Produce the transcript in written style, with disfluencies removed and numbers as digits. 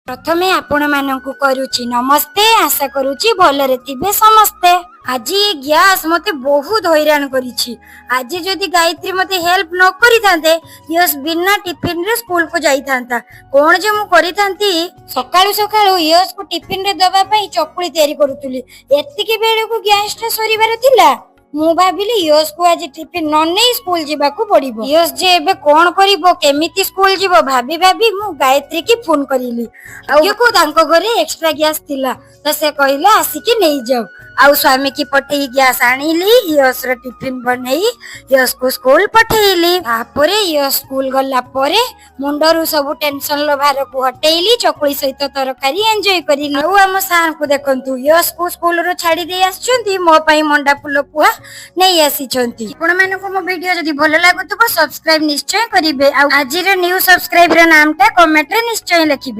प्रथमे आपण मानकु करूची नमस्ते। आशा करूची भलरे थिबे समस्ते। आज ये गैस मते बहुत हैरान करिछि। आज जदि गायत्री मते हेल्प न करि थांते यस बिना टिफिन रे स्कूल को जाई थांता। कोन जे मु करि थांती सकाळु सकाळु यस को टिफिन रे दबा पई चकुली तयारी करूतुली। एतिके बेले को गैस टा सरीबार थिला। मु भाबिली यस को आज टिफिन न नै स्कूल जीवा को पड़िबो। यस जे एबे कोन करिवो केमिति स्कूल जीवो भाबी भाबी मु गायत्री की फोन करिली। आ को तांको घरे एक्स्ट्रा गैस थिला तो से कहला आसिकी नै जाओ। आउ स्वामी की पठेई गैस आनिली यस रे टिफिन बनई यस को स्कूल पठेइली। तापरे यस स्कूल गला परे मुंडरू सब टेंशन लो भार को हटेइली। चकुली सहित तरकारी एन्जॉय करिली। आउ हम सार को देखंतु यस को स्कूल रो छाडी दे आछंती मो पई मंडा फुल पुआ नै आसीछंती। आपण माने को मो वीडियो जदी भलो लागुतबो सब्सक्राइब निश्चय करिवे। आउ आज रे न्यू सब्सक्राइबर नाम ता कमेंट रे निश्चय लिखिबे।